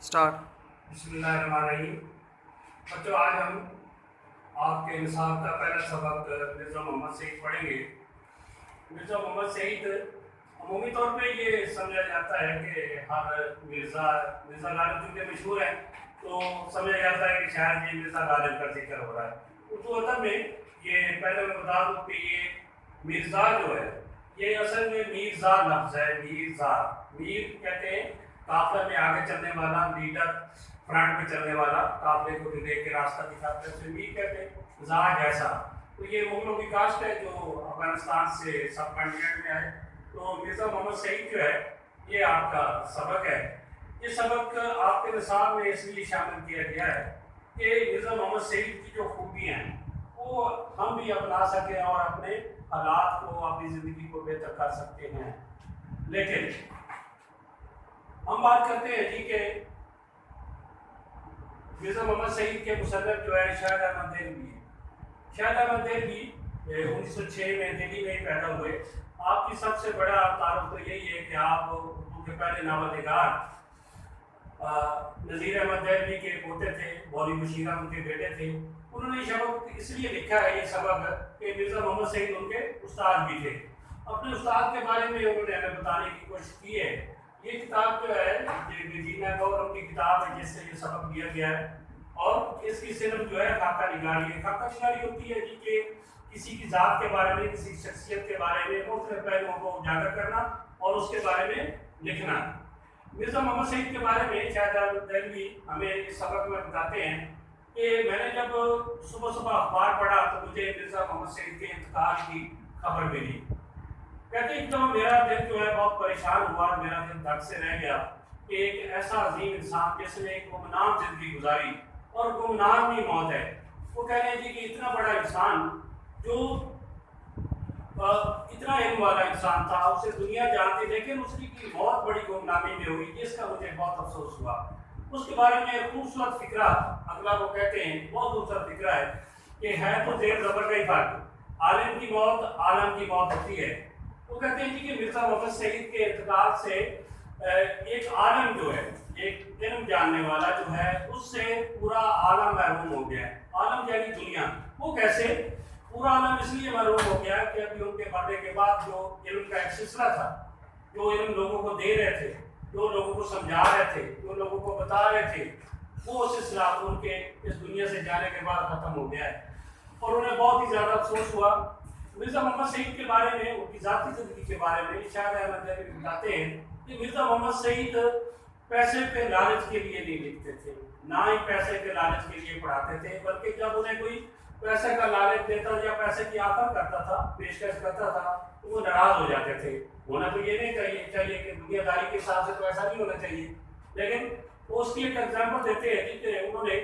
Start. बिस्मिल्लाहिर्रहमानिर्रहीम। बच्चों, आज हम आपके निसाब का पहला सबक मिर्ज़ा मोहम्मद सईद पढ़ेंगे। मिर्ज़ा मोहम्मद सईद अमूमी तौर पे ये समझा जाता है कि हर मिर्ज़ा मिर्ज़ा गालिब चूँकि मशहूर है तो समझा जाता है कि शायद ये मिर्ज़ा गालिब का जिक्र हो रहा है। उर्दू अदब में ये पहले मैं बता दूँ कि ये मिर्ज़ा जो है ये असल में मीरज़ा लफ्ज़ है। मीरज़ा, मीर कहते हैं काफिले में आगे चलने वाला, लीडर फ्रंट में चलने वाला, काफिले को लेके रास्ता दिखाते हैं, उसे मीर कहते हैं। ज़ा जैसा, तो ये मुगलों की कास्ट है जो अफगानिस्तान से सब कॉन्टिनेंट में आए। तो मिर्ज़ा मोहम्मद सईद जो है ये आपका सबक है। ये सबक आपके निसाब में इसलिए शामिल किया गया है कि मिर्ज़ा मोहम्मद सईद की जो खूबियाँ हैं वो हम भी अपना सकें और अपने हालात को, अपनी ज़िंदगी को बेहतर कर सकते हैं। लेकिन हम बात करते हैं जी कि मिर्ज़ा मोहम्मद सईद के मुसन्निफ़ जो है शाहिद अहमद देलवी है। शाहिद अहमद देलवी 1906 में दिल्ली में पैदा हुए। आपकी सबसे बड़ा तारुफ तो यही है कि आप उनके पहले नावलनिगार नज़ीर अहमद देलवी के पोते थे, मौलवी बशीर अहमद उनके बेटे थे। उन्होंने सबक इसलिए लिखा है ये सबक कि मिर्ज़ा मोहम्मद सईद उनके उस्ताद भी थे। अपने उस्ताद के बारे में उन्होंने हमें बताने की कोशिश की है। ये किताब जो है ये जीना गौरव की किताब है जिससे ये सबक दिया गया है और इसकी सिर्फ जो है खाका निगारी है। खाका निगारी होती है जी कि किसी की ज़ात के बारे में, किसी शख्सियत के बारे में मुख्तलिफ पहलुओं को उजागर करना और उसके बारे में लिखना। मिर्ज़ा मोहम्मद सईद के बारे में शाहिद अहमद देलवी हमें इस सबक में बताते हैं कि मैंने जब सुबह सुबह अखबार पढ़ा तो मुझे मिर्ज़ा मोहम्मद सईद के इंतकाल की खबर मिली। कहते हैं तो मेरा दिल जो है बहुत परेशान हुआ, मेरा दिल धक से रह गया कि एक ऐसा अजीम इंसान जिसने एक गुमनाम जिंदगी गुजारी और गुमनाम ही मौत है। वो कह रहे हैं जी कि इतना बड़ा इंसान जो इतना इल्म वाला इंसान था, उसे दुनिया जानती, लेकिन उसकी की मौत बड़ी गुमनामी में हुई, जिसका मुझे बहुत अफसोस हुआ। उसके बारे में खूबसूरत फिक्रा अगला वो कहते हैं, बहुत खूबसूरत फिक्रा है कि है तो देर ज़बर का ही फर्क, आलिम की मौत आलम की मौत होती है। वो कहते हैं कि मिर्ज़ा मोहम्मद सईद के इंतकाल से एक आलम जो है, एक इल्म जानने वाला जो है, उससे पूरा आलम महरूम हो गया है। आलम यानी दुनिया। वो कैसे? पूरा आलम इसलिए महरूम हो गया कि अभी उनके मरने के बाद जो इल्म का एक सिलसिला था, जो इल्म लोगों को दे रहे थे, जो लोगों को समझा रहे थे, जो लोगों को बता रहे थे, वो सिलसिला उनके इस दुनिया से जाने के बाद ख़त्म हो गया है और उन्हें बहुत ही ज़्यादा अफसोस हुआ। मिर्ज़ा मोहम्मद सईद के बारे में, उनकी ज़ाती ज़िंदगी के बारे में शाहिद अहमद देलवी बताते हैं कि मिर्ज़ा मोहम्मद सईद पैसे के लालच के लिए नहीं लिखते थे, ना ही पैसे के लालच के लिए पढ़ाते थे, बल्कि जब उन्हें कोई पैसे का लालच देता या पैसे की ऑफर करता था, पेशकश करता था, तो वो नाराज़ हो जाते थे। होना तो ये नहीं चाहिए कि दुनियादारी के हिसाब से तो ऐसा नहीं होना चाहिए, लेकिन वो उसकी एक एग्जाम्पल देते हैं जिससे उन्होंने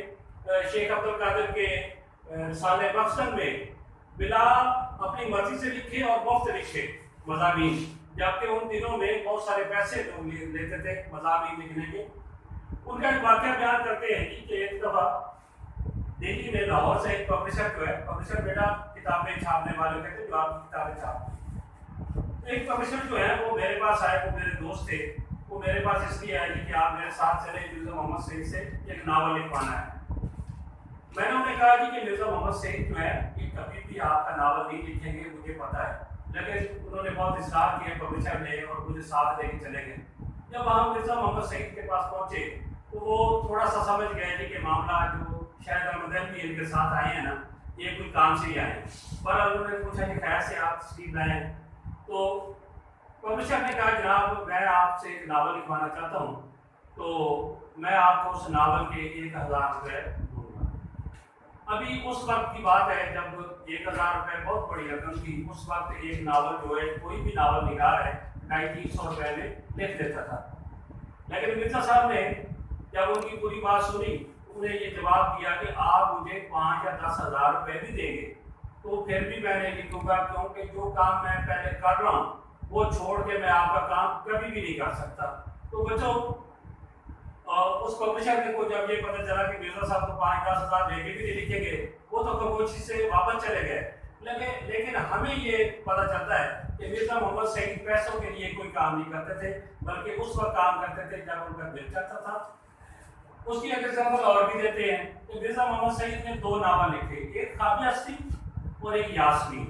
शेख अब्दुल कादिर के साले मकसद में बिला अपनी मर्जी से लिखे और मुफ्त लिखे मज़ामीन, जबकि उन दिनों में बहुत सारे पैसे लोग लेते थे मज़ामीन लिखने के। उनका एक वाक़या बयान करते हैं कि एक दफ़ा दिल्ली में लाहौर से एक पब्लिशर जो है, पब्लिशर बेटा किताबें छापने वाले कहते हैं जो आपकी किताबें छापते, तो एक पब्लिशर जो है वो मेरे पास आए, वो मेरे दोस्त थे। वो मेरे पास इसलिए आए कि आप मेरे साथ चले, मिर्ज़ा मोहम्मद सईद से एक नावल लिखवाना है। मैंने उन्हें कहा कि मिर्ज़ा मोहम्मद सईद जो है कि कभी भी आपका नावल नहीं लिखेंगे, मुझे पता है, लेकिन उन्होंने बहुत इसरार किया पब्लिशर ने और मुझे साथ लेके चले गए। जब हम मिर्ज़ा मोहम्मद सईद के पास पहुँचे तो वो थोड़ा सा समझ गए कि मामला जो शाहिद अहमद देलवी इनके साथ आए हैं ना, ये कोई काम से ही आए हैं। पर उन्होंने पूछा कि खैर से आप तशरीफ लाए हैं, तो पब्लिशर ने कहा जनाब मैं आपसे एक नावल लिखवाना चाहता हूँ, तो मैं आपको उस नावल के 1000 रुपये दूँगा। अभी उस वक्त की बात है जब 1000 रुपये बहुत बड़ी रकम थी। उस वक्त एक नावल जो है, कोई भी नावल निगार है 250 रुपये में लिख देता था। लेकिन मिर्ज़ा साहब ने जब उनकी पूरी बात सुनी, उन्हें ये जवाब दिया कि आप मुझे 5 या 10 हज़ार रुपये भी देंगे तो फिर भी मैं नहीं लिखूँगा, क्योंकि जो काम मैं पहले कर रहा हूँ वो छोड़ के मैं आपका काम कभी भी नहीं कर सकता। तो बच्चों, उस पब्लिशर को जब ये पता चला कि मिर्ज़ा साहब को 5-10 हज़ार लेके भी नहीं लिखेंगे, वो तो खामोशी से वापस चले गए। लेकिन हमें ये पता चलता है कि मिर्ज़ा मोहम्मद सईद पैसों के लिए कोई काम नहीं करते थे, बल्कि उस वक्त काम करते थे जब उनका दिल चाहता था। उसकी एक एग्जाम्पल और भी देते हैं। तो मिर्जा मोहम्मद सईद ने दो नामा लिखे, एक ख्वाबी और एक यास्मीन।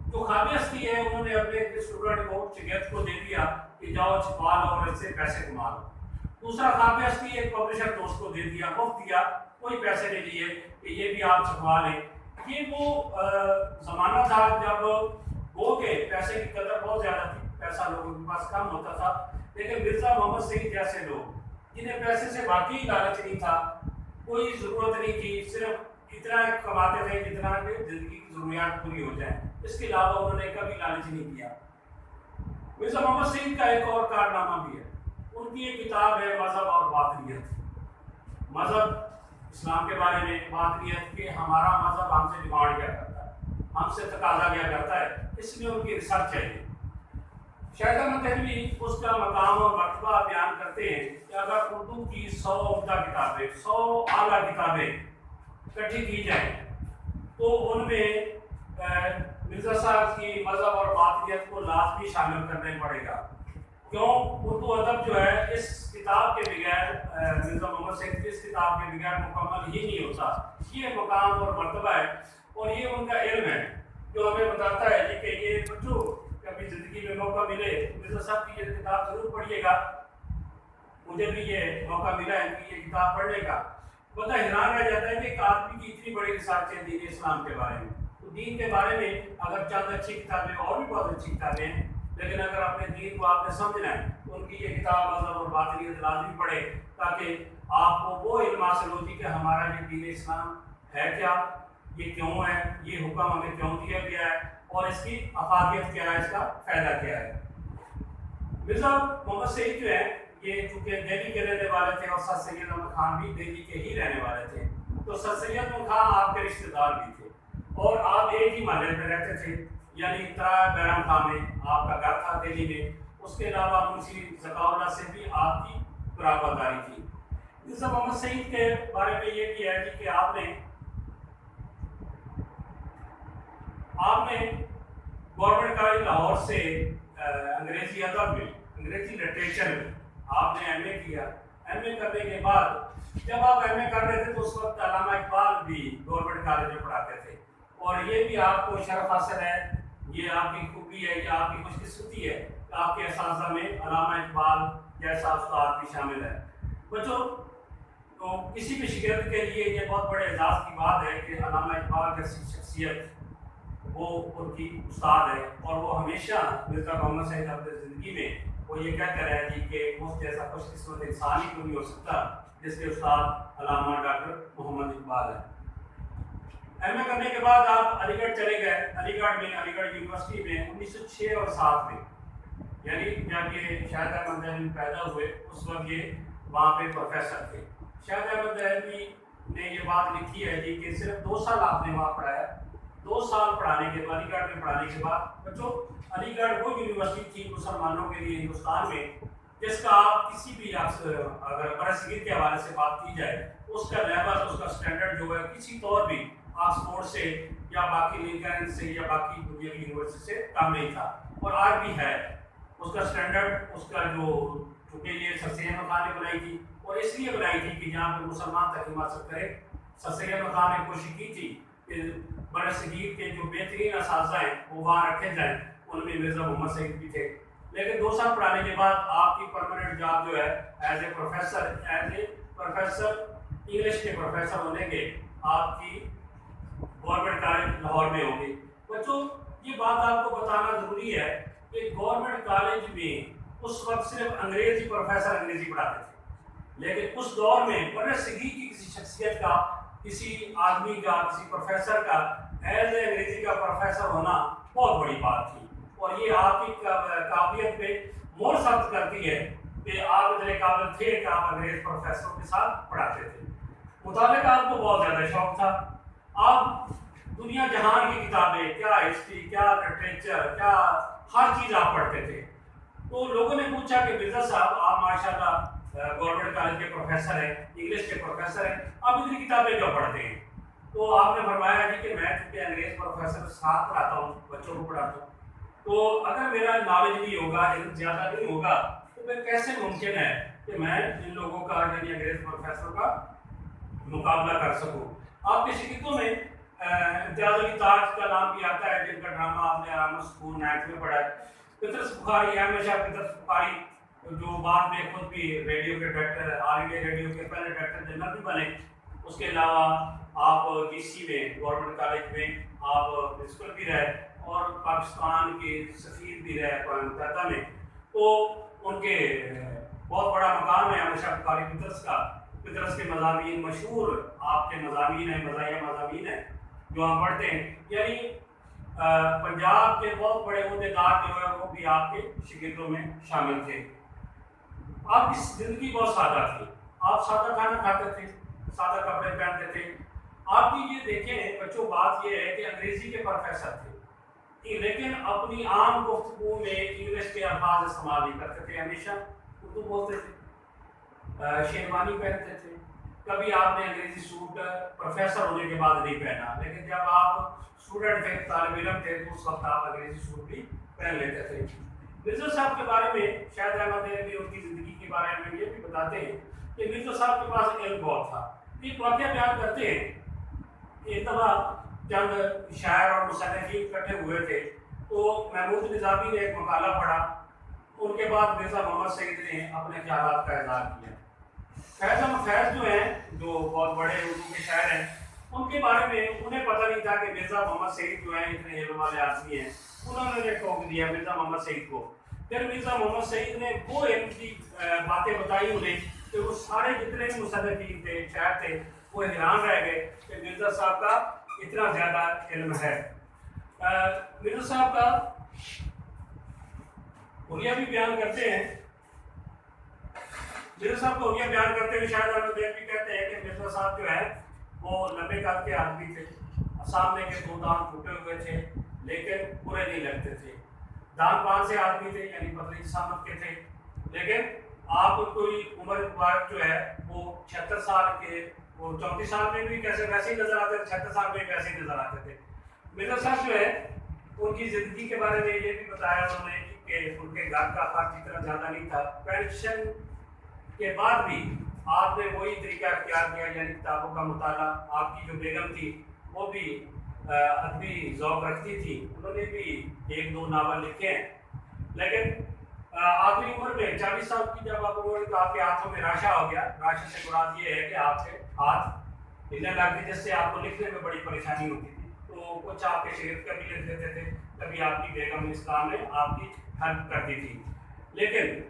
जो ख्वाबी है उन्होंने अपने एक स्टूडेंट को शिकायत को दे दिया कि जाओ छुपा लो और इससे पैसे कमा लो। दूसरा ख्वाबी एक पब्लिशर दोस्त को दे दिया, मुफ्त दिया, कोई पैसे नहीं लिए कि ये भी आप छपवा लें। ये वो ज़माना था जब गो के पैसे की कदर बहुत ज़्यादा थी, पैसा लोगों के पास कम होता था। लेकिन मिर्जा मोहम्मद सईद जैसे लोग जिन्हें पैसे से वाकई लालच नहीं था, कोई ज़रूरत नहीं थी, सिर्फ इतना कमाते थे जितना कि ज़िंदगी की ज़रूरियात पूरी हो जाए, इसके अलावा उन्होंने कभी लालच नहीं किया। मिर्जा मोहम्मद सईद का एक और कारनामा भी है, उनकी एक किताब है मज़हब और बातिनियत। मज़हब इस्लाम के बारे में, बातिनियत के हमारा मज़हब हमसे डिमांड क्या करता है, हमसे तकाजा क्या करता है, इसमें उनकी रिसर्च चाहिए। शायद अहमद दहलवी उसका मकाम और मर्तबा बयान करते हैं कि अगर उर्दू की 100 उम्दा किताबें, 100 आला किताबें इकट्ठी की जाए तो उनमें मिर्जा साहब की मज़हब और बातिनियत को लाजमी शामिल करना पड़ेगा। क्यों? उर्दू अदब जो है इस किताब के बगैर, मिर्जा मोहम्मद सईद की इस किताब के बगैर मुकम्मल ही नहीं होता। ये मकाम और मर्तबा है और ये उनका इल्म है जो हमें बताता है जी कि ये बच्चों कभी ज़िंदगी में मौका मिले मिर्जा साहब की ये किताब ज़रूर पढ़िएगा। मुझे भी ये मौका मिला है कि ये किताब पढ़ने का। बता हैरान रह जाता है कि एक आदमी की इतनी बड़ी रिसर्च है दीन इस्लाम के बारे में। तो दीन के बारे में अगर चंद अच्छी किताबें, और भी बहुत अच्छी किताबें हैं, लेकिन अगर अपने दीन को आपने समझना है तो उनकी ये किताब मज़हब और बातिनियत लाज़मी पढ़े, ताकि आपको वो इल्म हासिल हो कि हमारा ये दीन इस्लाम है क्या, ये क्यों है, ये हुक्म हमें क्यों दिया गया है और इसकी अफादियत क्या है, इसका फ़ायदा क्या है। मिर्जा मोहम्मद सईद जो है ये चूँकि दिल्ली के रहने वाले थे और सर सैयद अहमद खान भी दिल्ली के ही रहने वाले थे, तो सर सैयद अहमद खान आपके रिश्तेदार भी थे और आप एक ही महल में रहते थे, यानी तरा बैरम खां में आपका घर था दिल्ली में। उसके अलावा मुंशी ज़काउल्लाह से भी आपकी बराबरदारी थी। मिर्जा मोहम्मद सईद के बारे में ये किया है कि आपने गवर्नमेंट कॉलेज लाहौर से अंग्रेजी अदब में, अंग्रेजी लिटरेचर में आपने एमए किया। एमए करने के बाद जब आप एमए कर रहे थे तो उस वक्त अल्लामा इकबाल भी गवर्नमेंट कॉलेज में पढ़ाते थे और ये भी आपको शरफ हासिल है, ये आपकी खूबी है, ये आपकी खुशकिस्मती है कि आपके असातिज़ा में अल्लामा इकबाल जैसा उस्ताद भी शामिल है। बच्चों, तो किसी भी शिगिर्द के लिए ये बहुत बड़े एजाज़ की बात है कि अल्लामा इकबाल जैसी शख्सियत वो उनकी उस्ताद है और वो हमेशा मिर्जा मोहम्मद सईद अपनी ज़िंदगी में वो ये कहते रहे जी कि मुझ जैसा खुशकिस्मत इंसान ही कोई नहीं हो सकता जिसके उस्ताद अल्लामा डॉक्टर मोहम्मद इकबाल है। एमए करने के बाद आप अलीगढ़ चले गए। अलीगढ़ यूनिवर्सिटी में 1906 और 7 में, यानी जब ये शाहिद अहमद दहलवी पैदा हुए उस वक्त ये वहाँ पे प्रोफेसर थे। शाहिद अहमद दहलवी ने ये बात लिखी है जी कि सिर्फ 2 साल आपने वहाँ पढ़ाया। 2 साल पढ़ाने के बाद, अलीगढ़ में पढ़ाने के बाद, बच्चों अलीगढ़ वो यूनिवर्सिटी थी मुसलमानों के लिए हिंदुस्तान में जिसका आप किसी भी अगर बरसगीर के हवाले से बात की जाए उसका लेवल, उसका स्टैंडर्ड जो है किसी तौर भी ऑक्सफोर्ड से या बाकी लिंकन से या बाकी दुनिया की यूनिवर्सिटी से कम नहीं था और आज भी है उसका स्टैंडर्ड। उसका जो चूँकि ये सर सैयद अहमद खान ने बनाई थी और इसलिए बनाई थी कि जहाँ पर मुसलमान तलीम हासिल करें। सर सैयद अहमद खान ने कोशिश की थी कि बरसगीर के जो बेहतरीन असातिज़ा हैं वो वहाँ रखे जाएँ, उनमें मिर्जा मोहम्मद सईद भी थे। लेकिन 2 साल पढ़ाने के बाद आपकी परमानेंट जॉब जो है एज ए प्रोफेसर इंग्लिश के प्रोफेसर होने के आपकी गवर्नमेंट कॉलेज लाहौर में होगी। बच्चों, ये बात आपको बताना ज़रूरी है कि गवर्नमेंट कॉलेज में उस वक्त सिर्फ अंग्रेजी प्रोफेसर अंग्रेजी पढ़ाते थे, लेकिन उस दौर में बरसगीर की किसी शख्सियत का, किसी आदमी का, किसी प्रोफेसर का एज ए अंग्रेजी का प्रोफेसर होना बहुत बड़ी बात थी और ये आपकी काबिलियत पे मोहर साबित करती है कि आप इतने काबिल थे कि आप अंग्रेज प्रोफेसरों के साथ पढ़ाते थे। मुताले का आपको बहुत ज़्यादा शौक था। आप दुनिया जहान की किताबें, क्या हिस्ट्री, क्या लिटरेचर, क्या हर चीज़ आप पढ़ते थे। तो लोगों ने पूछा कि मिर्जा साहब आप माशाल्लाह गवर्नमेंट कॉलेज के प्रोफेसर हैं, इंग्लिश के प्रोफेसर हैं, आप इतनी किताबें क्यों पढ़ते हैं? तो आपने फरमाया जी कि मैं चूँकि अंग्रेज प्रोफेसर साथ पढ़ाता हूँ, बच्चों को पढ़ाता हूँ, तो अगर मेरा नॉलेज नहीं होगा, ज़्यादा नहीं होगा, तो फिर कैसे मुमकिन है कि मैं इन लोगों का यानी अंग्रेज प्रोफेसर का मुकाबला कर सकूं। आपके शिक्षकों में इम्तियाज अली ताज का नाम भी आता है, जिनका ड्रामा आपने आराम स्कूल 9th में पढ़ा है। पीटर्स बुखारी, हमेशा पीटर्स बुखारी जो बाद में खुद भी रेडियो के डायरेक्टर, ऑल इंडिया रेडियो के पहले डायरेक्टर जनरल भी बने। उसके अलावा आप डीसी में गवर्नमेंट कॉलेज में आप प्रिंसिपल भी रहे और पाकिस्तान के सफीर भी रहे अक़वाम मुत्तहिदा में। तो उनके बहुत बड़ा मकाम है हमेशा बुखारी पीटर्स का। पीटर्स के मज़ामीन मशहूर आपके मज़ामीन हैं, मज़ाहिया मज़ामीन हैं जो हम पढ़ते हैं। यानी पंजाब के बहुत बड़े उहदेदार जो है वो भी आपके शिगिर्दों में शामिल थे। आपकी ज़िंदगी बहुत सादा थी, आप सादा खाना खाते थे, सादा कपड़े पहनते थे। आपकी ये देखें बच्चों, बात ये है कि अंग्रेज़ी के प्रोफेसर थे, लेकिन अपनी आम गुफ्तगू में इंग्लिश के अल्फाज इस्तेमाल नहीं करते थे, हमेशा उर्दू बोलते थे, शेरवानी पहनते थे। कभी आपने अंग्रेजी सूट प्रोफेसर होने के बाद नहीं पहना, लेकिन जब आप स्टूडेंट थे, तालिब इल्म थे, तो उस वक्त आप अंग्रेजी सूट भी पहन लेते थे। मिर्ज़ा साहब के बारे में शायद अहमद भी उनकी ज़िंदगी के बारे में ये भी बताते हैं कि मिर्ज़ा साहब के पास इल्म बहुत था। एक वाक़या बयान करते हैं, एक दफ़ा चंद शायर और मुसन्निफ़ीन इकट्ठे हुए थे, तो महमूद निज़ामी ने एक मकाला पढ़ा। उनके बाद मिर्ज़ा मोहम्मद सईद ने अपने ख्यालात का इज़हार किया। फैज़ अहमद फैज़ जो हैं, जो बहुत बड़े उर्दू के शायर हैं, उनके बारे में उन्हें पता नहीं था कि मिर्ज़ा मोहम्मद सईद जो हैं इतने इल्म वाले आदमी हैं। उन्होंने टोक दिया मिर्ज़ा मोहम्मद सईद को। फिर मिर्ज़ा मोहम्मद सईद ने वो इल्म की बातें बताई उन्हें कि वो सारे जितने भी मुसन्निफ़ीन थे, शायर थे, वो हैरान रह गए कि मिर्ज़ा साहब का इतना ज़्यादा इल्म है। मिर्ज़ा साहब का हुलिया भी बयान करते हैं। मिर्ज़ा साहब को हुलिया बयान करते हुए शायद अहमद भी कहते हैं कि मिर्ज़ा साहब जो है वो लंबे कद के आदमी थे, सामने के 2 दांत टूटे हुए थे, लेकिन बुरे नहीं लगते थे। दान पान से आदमी थे, यानी पतली जिसामत के थे, लेकिन आप कोई उम्र मुबारक जो है वो 76 साल के, वो 34 साल में भी कैसे वैसे ही नजर आते थे, 76 साल में वैसे ही नजर आते थे। मिर्ज़ा साहब जो है उनकी ज़िंदगी के बारे में ये भी बताया उन्होंने कि उनके घर का खर्च इतना ज़्यादा नहीं था। पेंशन के बाद भी आपने वही तरीका इख्तियार किया, यानी किताबों का मुताला। आपकी जो बेगम थी वो भी अदबी ज़ौक़ रखती थी, उन्होंने भी 1-2 नावल लिखे हैं। लेकिन आखिरी उम्र में 40 साल की जब आप उम्र, तो आपके हाथों में राशा हो गया। राशा से मुराद ये है कि आपके हाथ हिलने लगते, जिससे आपको लिखने में बड़ी परेशानी होती थी। तो कुछ आपके शरीर का भी लिख देते थे, कभी आपकी बेगम इस्लाम ने आपकी हेल्प कर दी थी। लेकिन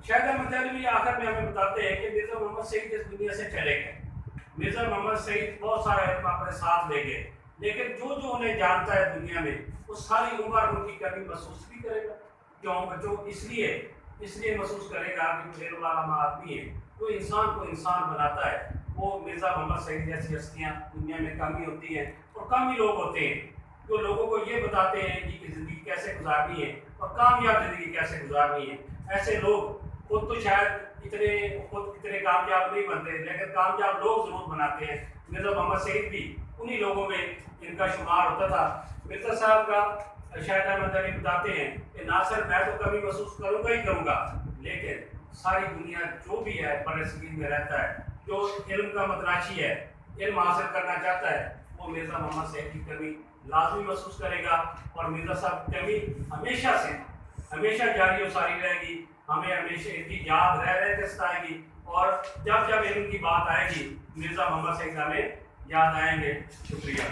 शायद अहमद भी आखिर में हमें बताते हैं कि मिर्ज़ा मोहम्मद सईद इस दुनिया से चले गए। मिर्ज़ा मोहम्मद सईद बहुत सारा इल्म अपने साथ ले गए, लेकिन जो जो उन्हें जानता है दुनिया में, वो सारी उम्र उनकी कमी महसूस भी करेगा। क्यों बच्चों? इसलिए महसूस करेगा कि इल्म वाला आदमी है, जो इंसान को इंसान बनाता है। वो मिर्ज़ा मोहम्मद सईद जैसी हस्तियाँ दुनिया में कम ही होती हैं, और कम ही लोग होते हैं जो लोगों को ये बताते हैं कि ज़िंदगी कैसे गुजारनी है और कामयाब ज़िंदगी कैसे गुजारनी है। ऐसे लोग खुद तो शायद इतने कामयाब नहीं बनते, लेकिन कामयाब लोग ज़रूर बनाते हैं। मिर्ज़ा मोहम्मद सईद भी उन्हीं लोगों में इनका शुमार होता था। मिर्ज़ा साहब का शायद अहमद अली बताते हैं कि ना सिर्फ मैं तो कभी महसूस करूँगा ही करूँगा, लेकिन सारी दुनिया जो भी है फ़लस्तीन में रहता है, जो इल्म का मतराशी है, इल्म हासिल करना चाहता है, वो मिर्ज़ा मोहम्मद सईद की कमी लाजमी महसूस करेगा। और मिर्ज़ा साहब की कमी हमेशा जारी और सारी रहेगी। हमें हमेशा इनकी याद रह के सताएगी, और जब जब इल्म की बात आएगी मिर्ज़ा मोहम्मद सईद हमें याद आएंगे। शुक्रिया।